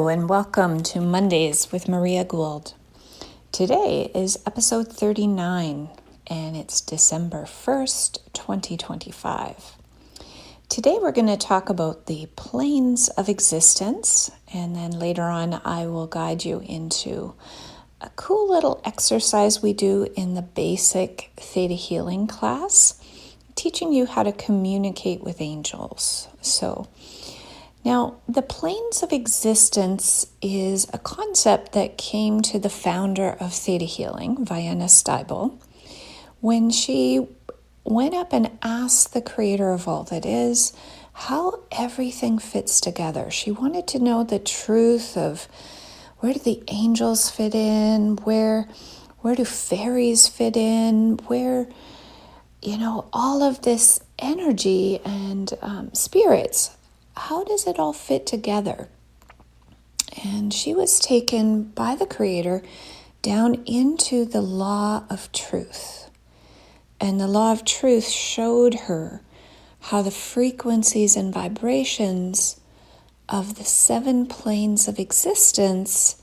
Hello and welcome to Mondays with Maria Gould. Today is episode 39 and it's December 1st, 2025. Today we're going to talk about the planes of existence, and then later on I will guide you into a cool little exercise we do in the basic Theta Healing class, teaching you how to communicate with angels. Now, the planes of existence is a concept that came to the founder of Theta Healing, Vienna Steibel, when she went up and asked the creator of all that is how everything fits together. She wanted to know the truth of where do the angels fit in, where do fairies fit in, where, all of this energy and spirits, how does it all fit together? And she was taken by the Creator down into the law of truth. And the law of truth showed her how the frequencies and vibrations of the 7 planes of existence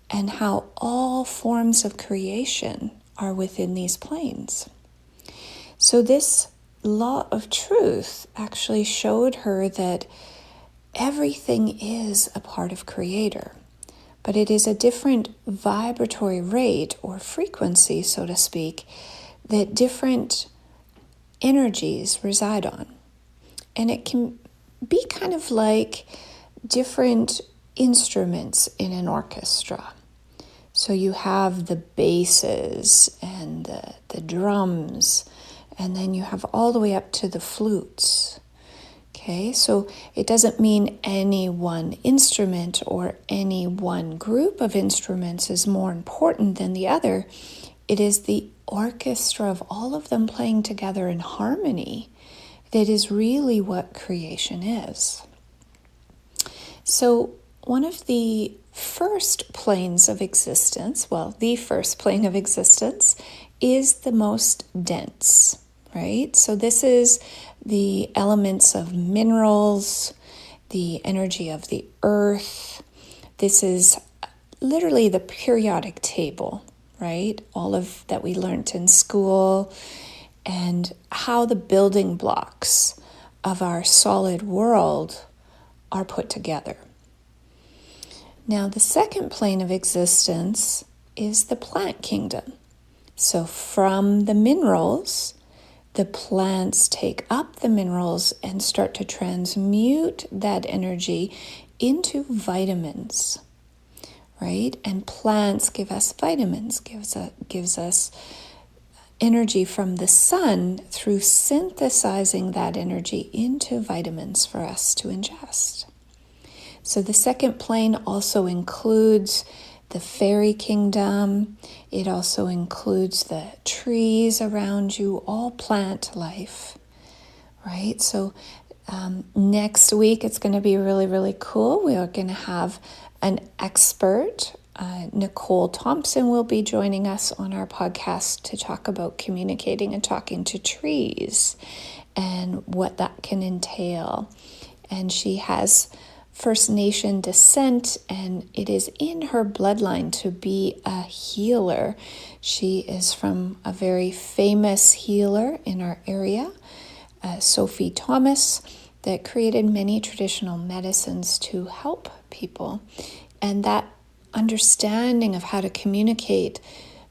and how all forms of creation are within these planes. So this law of truth actually showed her that everything is a part of Creator, but it is a different vibratory rate or frequency, so to speak, that different energies reside on. And it can be kind of like different instruments in an orchestra. So you have the basses and the drums, and then you have all the way up to the flutes. Okay, so it doesn't mean any one instrument or any one group of instruments is more important than the other. It is the orchestra of all of them playing together in harmony that is really what creation is. So one of the first planes of existence, the first plane of existence is the most dense, right? So this is the elements of minerals, the energy of the earth. This is literally the periodic table, right? All of that we learned in school, and how the building blocks of our solid world are put together. Now, the second plane of existence is the plant kingdom. So from the minerals, the plants take up the minerals and start to transmute that energy into vitamins, right? And plants give us vitamins, gives us energy from the sun through synthesizing that energy into vitamins for us to ingest. So the second plane also includes the fairy kingdom. It also includes the trees around you, all plant life, right? So next week it's going to be really, really cool. We are going to have an expert. Nicole Thompson will be joining us on our podcast to talk about communicating and talking to trees and what that can entail. And she has First Nation descent, and it is in her bloodline to be a healer. She is from a very famous healer in our area, Sophie Thomas, that created many traditional medicines to help people. And that understanding of how to communicate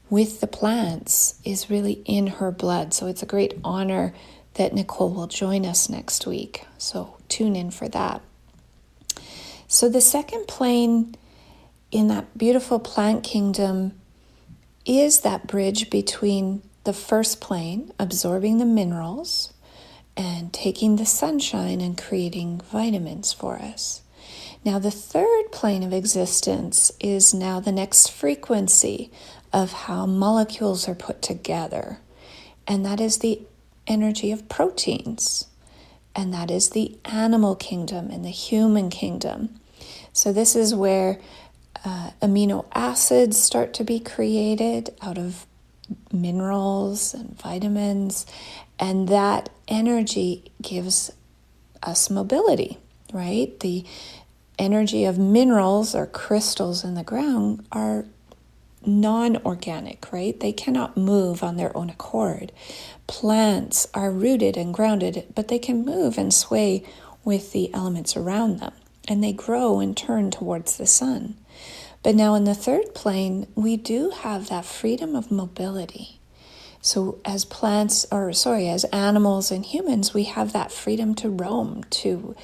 with the plants is really in her blood. So it's a great honor that Nicole will join us next week. So tune in for that. So the second plane in that beautiful plant kingdom is that bridge between the first plane, absorbing the minerals, and taking the sunshine and creating vitamins for us. Now the third plane of existence is now the next frequency of how molecules are put together. And that is the energy of proteins. And that is the animal kingdom and the human kingdom. So this is where amino acids start to be created out of minerals and vitamins, and that energy gives us mobility, right? The energy of minerals or crystals in the ground are non-organic, right? They cannot move on their own accord. Plants are rooted and grounded, but they can move and sway with the elements around them, and they grow and turn towards the sun. But now in the third plane, we do have that freedom of mobility. So as as animals and humans, we have that freedom to roam, to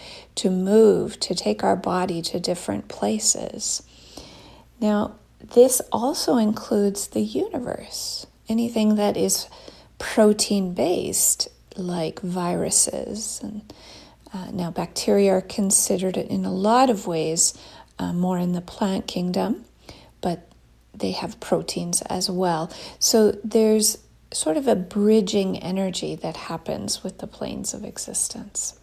move, to take our body to different places. Now, this also includes the universe. Anything that is protein-based, like viruses. And now bacteria are considered in a lot of ways more in the plant kingdom, but they have proteins as well. So there's sort of a bridging energy that happens with the planes of existence.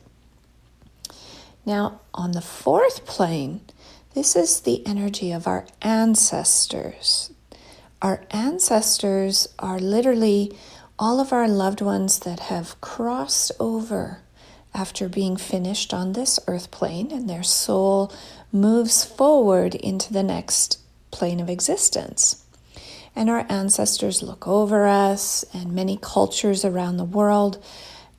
Now, on the fourth plane, this is the energy of our ancestors. Our ancestors are literally all of our loved ones that have crossed over after being finished on this earth plane, and their soul moves forward into the next plane of existence. And our ancestors look over us, and many cultures around the world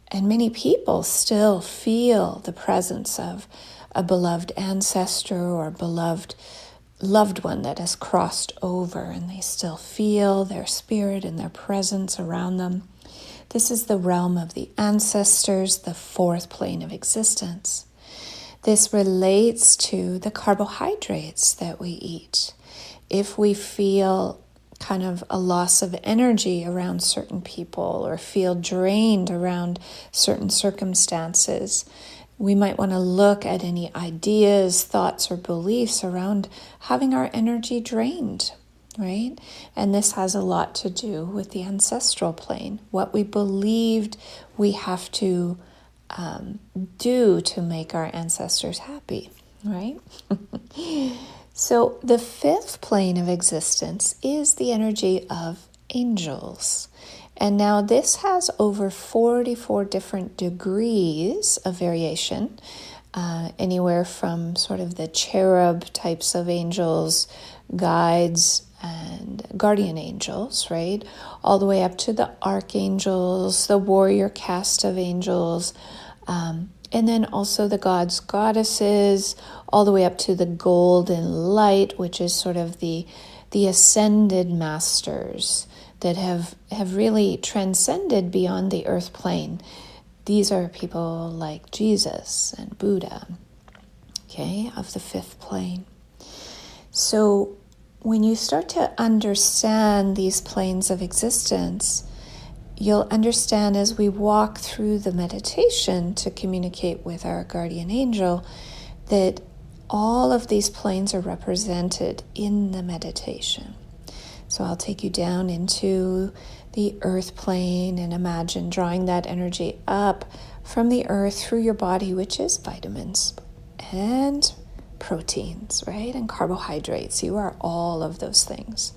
and many people still feel the presence of a beloved ancestor or a beloved loved one that has crossed over, and they still feel their spirit and their presence around them. This is the realm of the ancestors, the fourth plane of existence. This relates to the carbohydrates that we eat. If we feel kind of a loss of energy around certain people or feel drained around certain circumstances, we might want to look at any ideas, thoughts, or beliefs around having our energy drained, right? And this has a lot to do with the ancestral plane, what we believed we have to do to make our ancestors happy, right? So the fifth plane of existence is the energy of angels. And now this has over 44 different degrees of variation, anywhere from sort of the cherub types of angels, guides, and guardian angels, right? All the way up to the archangels, the warrior caste of angels, and then also the gods, goddesses, all the way up to the golden light, which is sort of the ascended masters that have really transcended beyond the earth plane. These are people like Jesus and Buddha, okay, of the fifth plane. So when you start to understand these planes of existence, you'll understand as we walk through the meditation to communicate with our guardian angel that all of these planes are represented in the meditation. So I'll take you down into the earth plane and imagine drawing that energy up from the earth through your body, which is vitamins and proteins, right? And carbohydrates. You are all of those things.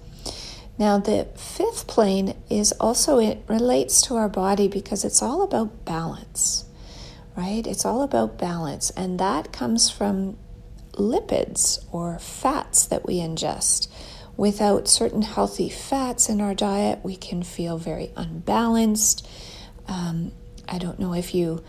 Now, the fifth plane is also, it relates to our body because it's all about balance, right? It's all about balance, and that comes from lipids or fats that we ingest. Without certain healthy fats in our diet, we can feel very unbalanced. I don't know if you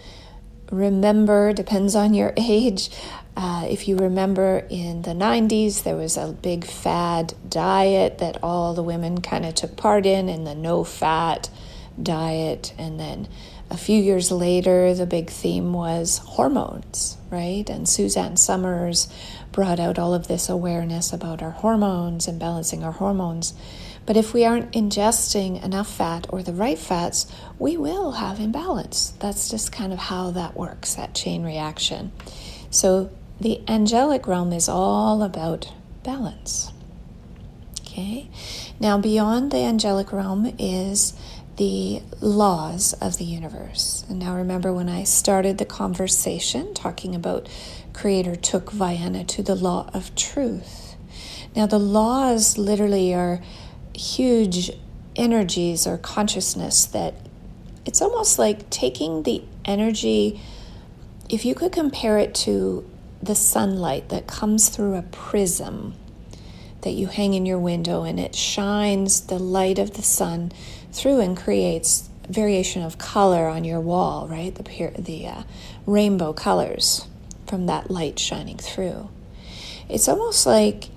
remember, depends on your age. If you remember in the 90s, there was a big fad diet that all the women kind of took part in the no-fat diet. And then a few years later, the big theme was hormones, right? And Suzanne Summers brought out all of this awareness about our hormones and balancing our hormones. But if we aren't ingesting enough fat or the right fats, we will have imbalance. That's just kind of how that works, that chain reaction. So the angelic realm is all about balance. Okay? Now, beyond the angelic realm is the laws of the universe. And now remember when I started the conversation talking about Creator took Vienna to the law of truth. Now, the laws literally are huge energies or consciousness that it's almost like taking the energy, if you could compare it to the sunlight that comes through a prism that you hang in your window, and it shines the light of the sun through and creates variation of color on your wall, right? The rainbow colors from that light shining through. It's almost like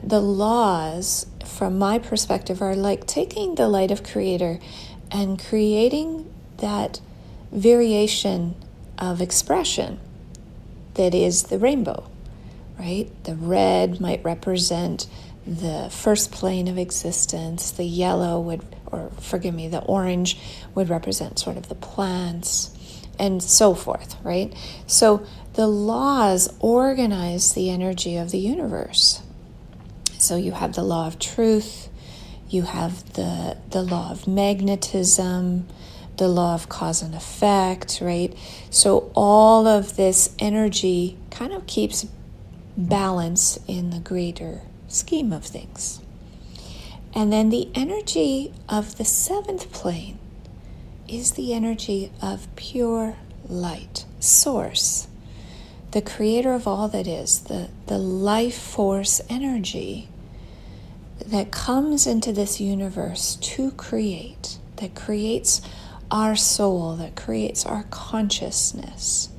the laws, from my perspective, are like taking the light of Creator and creating that variation of expression that is the rainbow, right? The red might represent the first plane of existence. The yellow the orange would represent sort of the plants, and so forth, right? So the laws organize the energy of the universe. So you have the law of truth, you have the law of magnetism, the law of cause and effect, right? So all of this energy kind of keeps balance in the greater scheme of things. And then the energy of the seventh plane is the energy of pure light, source, the creator of all that is, the life force energy that comes into this universe to create, that creates our soul, that creates our consciousness.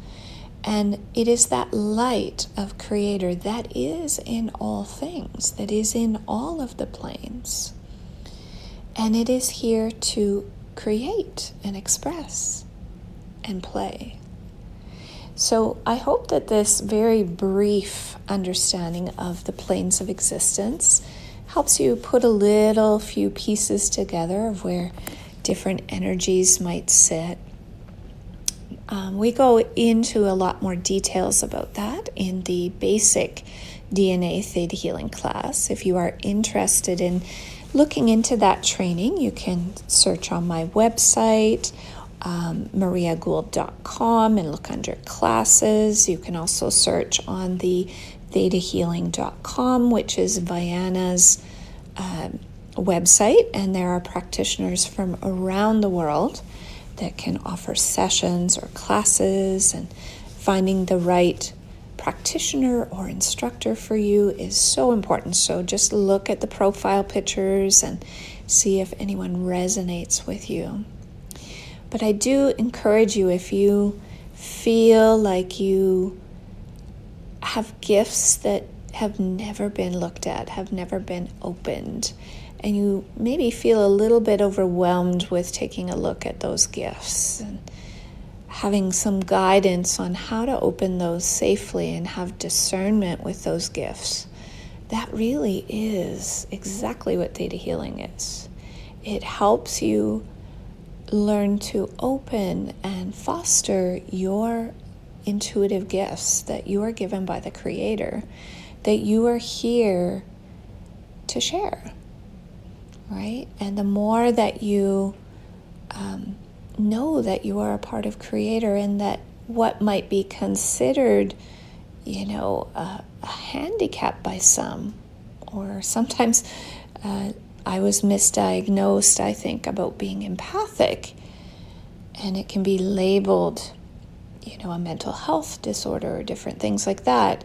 And it is that light of Creator that is in all things, that is in all of the planes. And it is here to create and express and play. So I hope that this very brief understanding of the planes of existence helps you put a few pieces together of where different energies might sit. We go into a lot more details about that in the basic DNA Theta Healing class. If you are interested in looking into that training, you can search on my website, mariagould.com, and look under classes. You can also search on the thetahealing.com, which is Viana's website, and there are practitioners from around the world that can offer sessions or classes, and finding the right practitioner or instructor for you is so important. So just look at the profile pictures and see if anyone resonates with you. But I do encourage you, if you feel like you have gifts that have never been looked at, have never been opened, and you maybe feel a little bit overwhelmed with taking a look at those gifts and having some guidance on how to open those safely and have discernment with those gifts, that really is exactly what Theta Healing is. It helps you learn to open and foster your intuitive gifts that you are given by the Creator, that you are here to share. Right? And the more that you know that you are a part of Creator, and that what might be considered, a handicap by some, or sometimes I was misdiagnosed, I think, about being empathic, and it can be labeled, a mental health disorder or different things like that.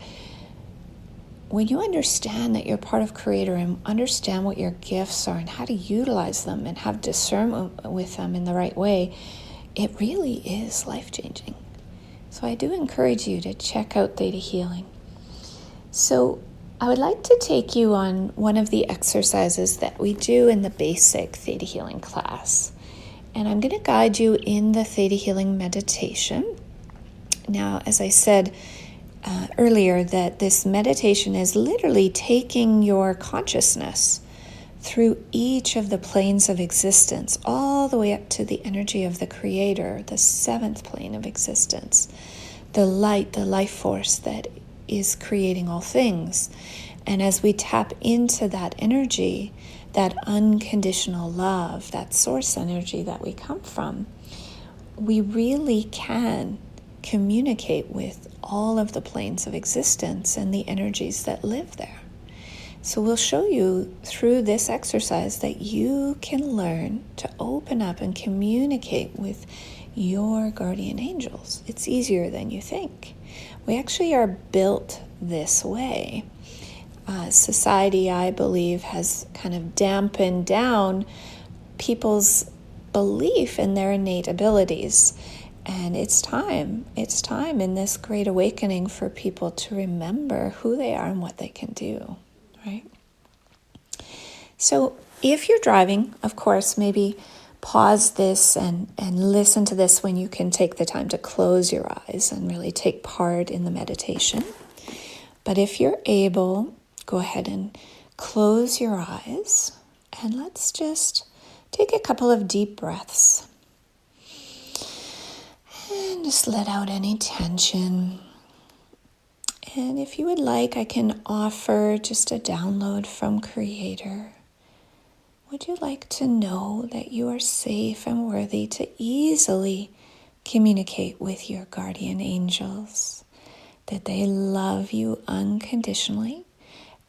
When you understand that you're part of Creator and understand what your gifts are and how to utilize them and have discernment with them in the right way, it really is life-changing. So I do encourage you to check out Theta Healing. So I would like to take you on one of the exercises that we do in the basic Theta Healing class. And I'm going to guide you in the Theta Healing meditation. Now, as I said earlier, that this meditation is literally taking your consciousness through each of the planes of existence, all the way up to the energy of the Creator, the seventh plane of existence, the light, the life force that is creating all things. And as we tap into that energy, that unconditional love, that source energy that we come from, we really can communicate with all of the planes of existence and the energies that live there. So we'll show you through this exercise that you can learn to open up and communicate with your guardian angels. It's easier than you think. We actually are built this way. Society, I believe, has kind of dampened down people's belief in their innate abilities. And it's time in this great awakening for people to remember who they are and what they can do, right? So if you're driving, of course, maybe pause this and listen to this when you can take the time to close your eyes and really take part in the meditation. But if you're able, go ahead and close your eyes and let's just take a couple of deep breaths. And just let out any tension. And if you would like, I can offer just a download from Creator. Would you like to know that you are safe and worthy to easily communicate with your guardian angels, that they love you unconditionally,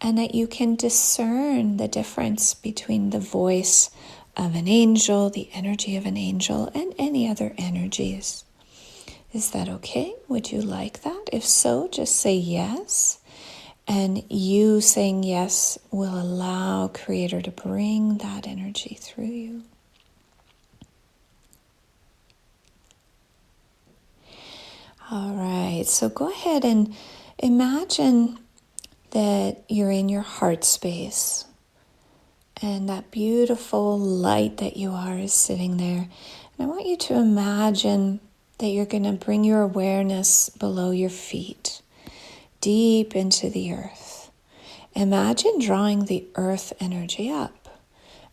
and that you can discern the difference between the voice of an angel, the energy of an angel, and any other energies? Is that okay? Would you like that? If so, just say yes. And you saying yes will allow Creator to bring that energy through you. All right, so go ahead and imagine that you're in your heart space and that beautiful light that you are is sitting there. And I want you to imagine that you're going to bring your awareness below your feet, deep into the earth. Imagine drawing the earth energy up.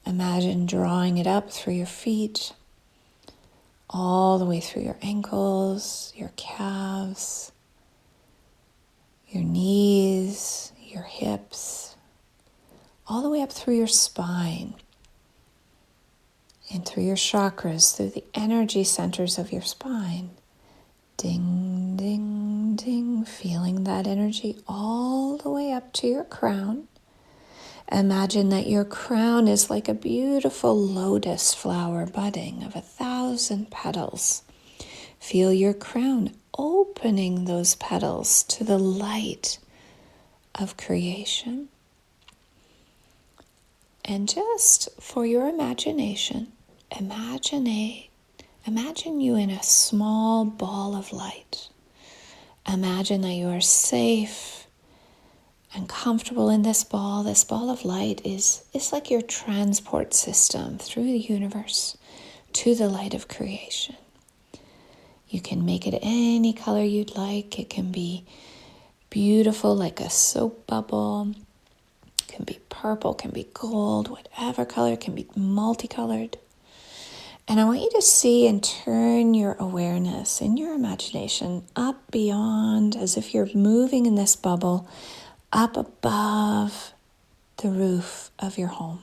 Imagine drawing it up through your feet, all the way through your ankles, your calves, your knees, your hips, all the way up through your spine and through your chakras, through the energy centers of your spine. Ding, ding, ding, feeling that energy all the way up to your crown. Imagine that your crown is like a beautiful lotus flower budding of 1,000 petals. Feel your crown opening those petals to the light of creation. And just for your imagination, imagine you in a small ball of light. Imagine that you are safe and comfortable in this ball. This ball of light is like your transport system through the universe to the light of creation. You can make it any color you'd like. It can be beautiful like a soap bubble. It can be purple, can be gold, whatever color. It can be multicolored. And I want you to see and turn your awareness in your imagination up beyond, as if you're moving in this bubble, up above the roof of your home.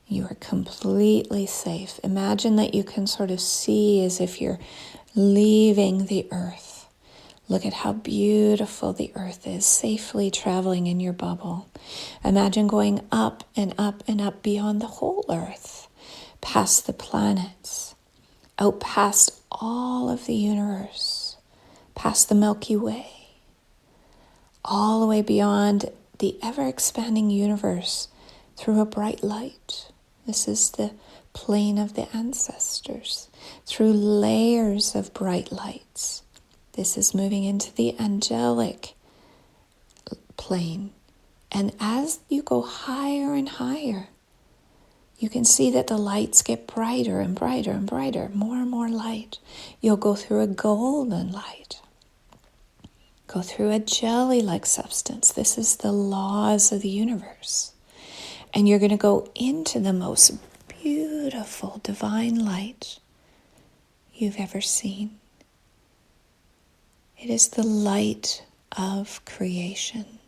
You are completely safe. Imagine that you can sort of see as if you're leaving the earth. Look at how beautiful the earth is, safely traveling in your bubble. Imagine going up and up and up beyond the whole earth, past the planets, out past all of the universe, past the Milky Way, all the way beyond the ever-expanding universe through a bright light. This is the plane of the ancestors. Through layers of bright lights. This is moving into the angelic plane. And as you go higher and higher, you can see that the lights get brighter and brighter and brighter, more and more light. You'll go through a golden light. Go through a jelly-like substance. This is the laws of the universe. And you're going to go into the most beautiful divine light you've ever seen. It is the light of creation.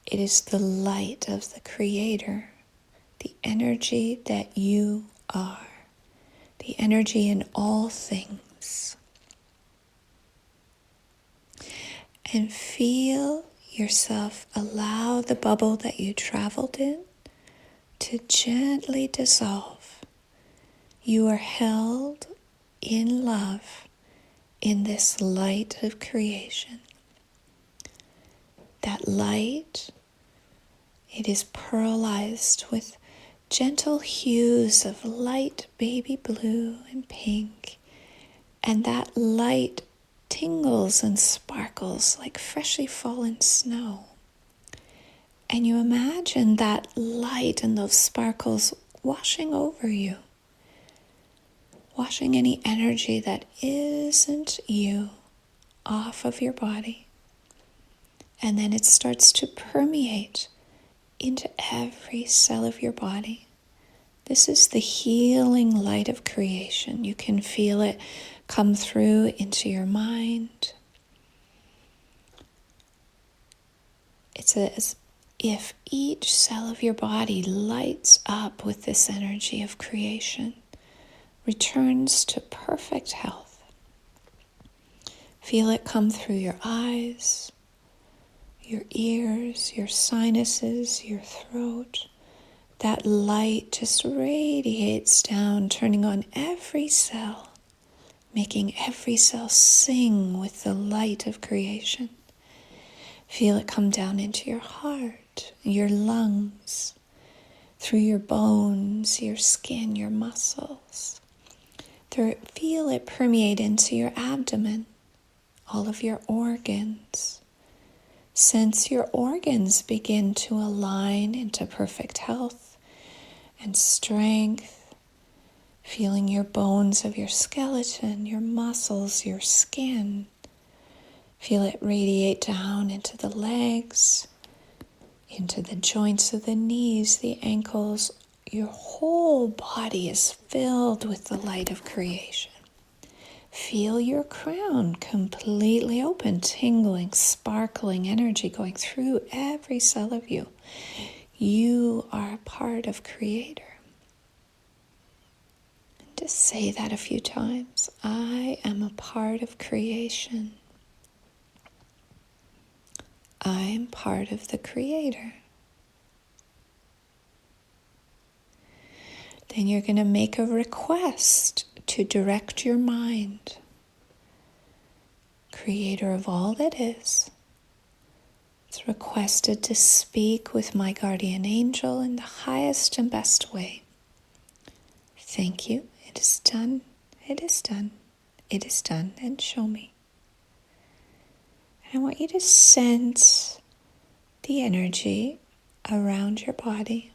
It is the light of the Creator, the energy that you are, the energy in all things. And feel yourself allow the bubble that you traveled in to gently dissolve. You are held in love in this light of creation. That light, it is pearlized with gentle hues of light baby blue and pink. And that light tingles and sparkles like freshly fallen snow. And you imagine that light and those sparkles washing over you, washing any energy that isn't you off of your body. And then it starts to permeate into every cell of your body. This is the healing light of creation. You can feel it come through into your mind. It's as if each cell of your body lights up with this energy of creation, returns to perfect health. Feel it come through your eyes, your ears, your sinuses, your throat. That light just radiates down, turning on every cell, making every cell sing with the light of creation. Feel it come down into your heart, your lungs, through your bones, your skin, your muscles. Feel it permeate into your abdomen, all of your organs. Sense your organs begin to align into perfect health and strength. Feeling your bones of your skeleton, your muscles, your skin. Feel it radiate down into the legs, into the joints of the knees, the ankles. Your whole body is filled with the light of creation. Feel your crown completely open, tingling, sparkling energy going through every cell of you. You are a part of Creator. And just say that a few times. I am a part of creation. I am part of the Creator. Then you're going to make a request to direct your mind. Creator of all that is, it's requested to speak with my guardian angel in the highest and best way. Thank you. It is done. It is done. It is done. And show me. And I want you to sense the energy around your body.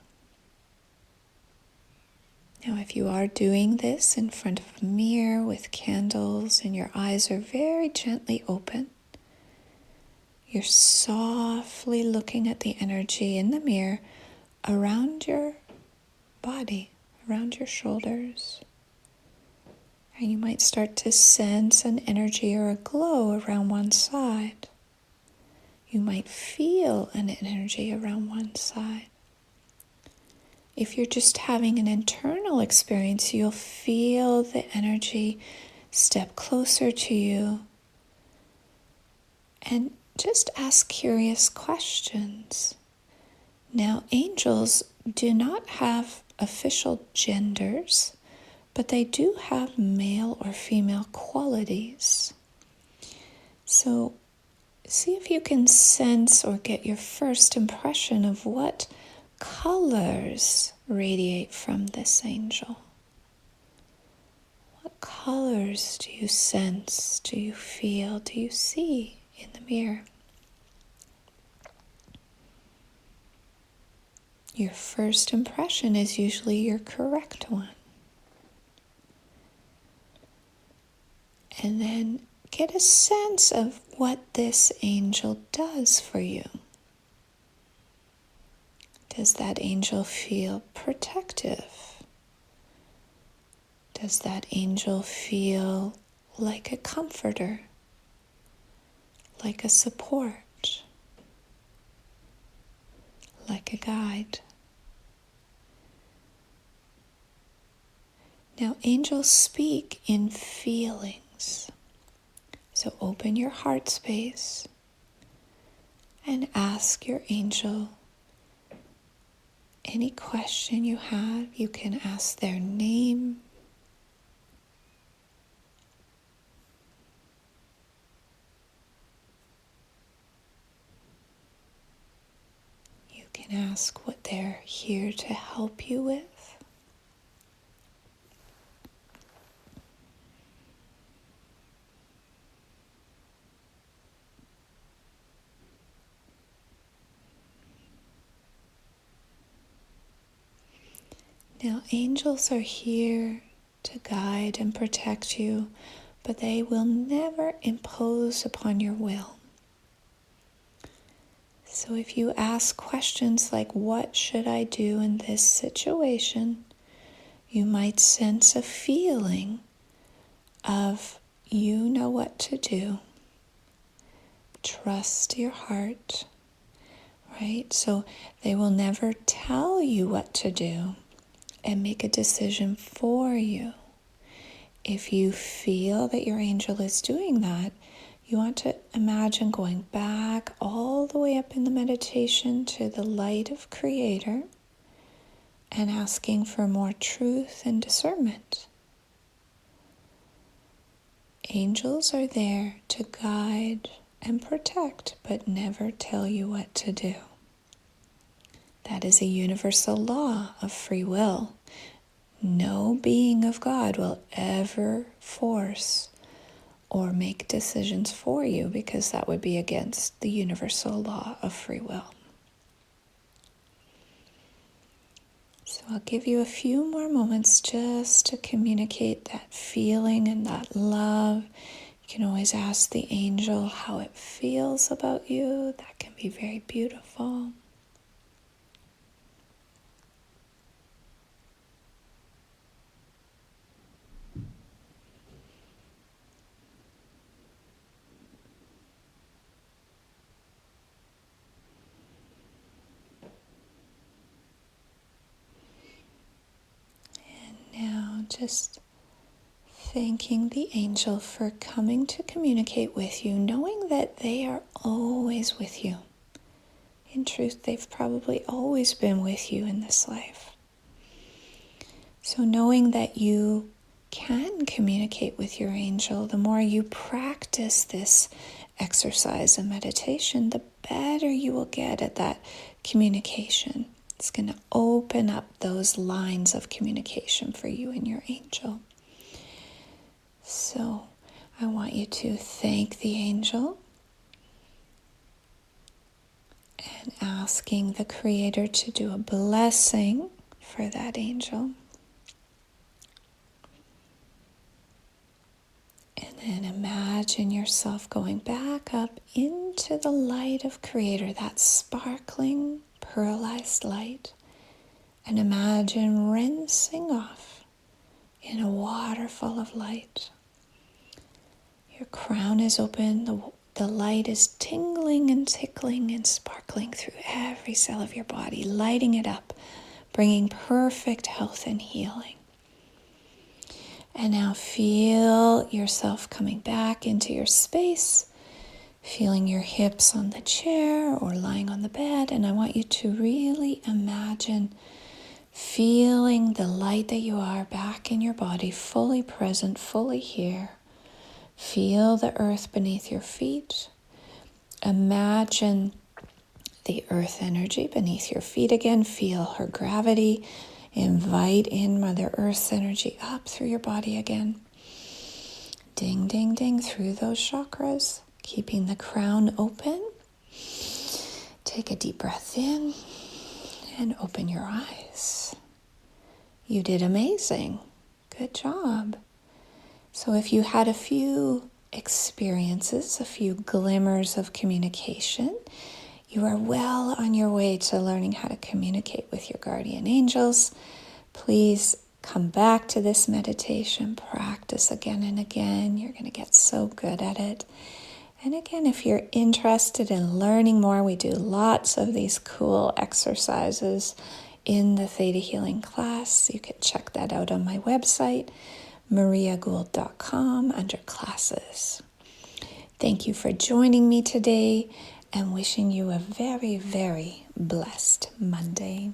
Now, if you are doing this in front of a mirror with candles and your eyes are very gently open, you're softly looking at the energy in the mirror around your body, around your shoulders. And you might start to sense an energy or a glow around one side. You might feel an energy around one side. If you're just having an internal experience, you'll feel the energy step closer to you. And just ask curious questions. Now, angels do not have official genders, but they do have male or female qualities. So, see if you can sense or get your first impression of what colors radiate from this angel. What colors do you sense, do you feel, do you see in the mirror? Your first impression is usually your correct one. And then get a sense of what this angel does for you. Does that angel feel protective? Does that angel feel like a comforter, like a support, like a guide? Now, angels speak in feelings. So open your heart space and ask your angel any question you have. You can ask their name. and ask what they're here to help you with. Now, angels are here to guide and protect you, but they will never impose upon your will. So if you ask questions like, what should I do in this situation? You might sense a feeling of, you know what to do. Trust your heart, right? So they will never tell you what to do and make a decision for you. If you feel that your angel is doing that, you want to imagine going back all the way up in the meditation to the light of Creator and asking for more truth and discernment. Angels are there to guide and protect, but never tell you what to do. That is a universal law of free will. No being of God will ever force or make decisions for you, because that would be against the universal law of free will. So I'll give you a few more moments just to communicate that feeling and that love. You can always ask the angel how it feels about you. That can be very beautiful. Now just thanking the angel for coming to communicate with you, knowing that they are always with you. In truth, they've probably always been with you in this life. So knowing that you can communicate with your angel, the more you practice this exercise and meditation, the better you will get at that communication. It's going to open up those lines of communication for you and your angel. So I want you to thank the angel and asking the Creator to do a blessing for that angel. And then imagine yourself going back up into the light of Creator, that sparkling, pearlized light. And imagine rinsing off in a waterfall of light. Your crown is open, the light is tingling and tickling and sparkling through every cell of your body, lighting it up, bringing perfect health and healing. And now feel yourself coming back into your space, feeling your hips on the chair or lying on the bed. And I want you to really imagine feeling the light that you are back in your body, fully present, fully here. Feel the earth beneath your feet. Imagine the earth energy beneath your feet again. Feel her gravity. Invite in Mother Earth's energy up through your body again. Ding, ding, ding through those chakras, keeping the crown open. Take a deep breath in and open your eyes. You did amazing. Good job. So if you had a few experiences, a few glimmers of communication, you are well on your way to learning how to communicate with your guardian angels. Please come back to this meditation, practice again and again. You're going to get so good at it. And again, if you're interested in learning more, we do lots of these cool exercises in the Theta Healing class. You can check that out on my website, mariagould.com, under classes. Thank you for joining me today, and wishing you a very, very blessed Monday.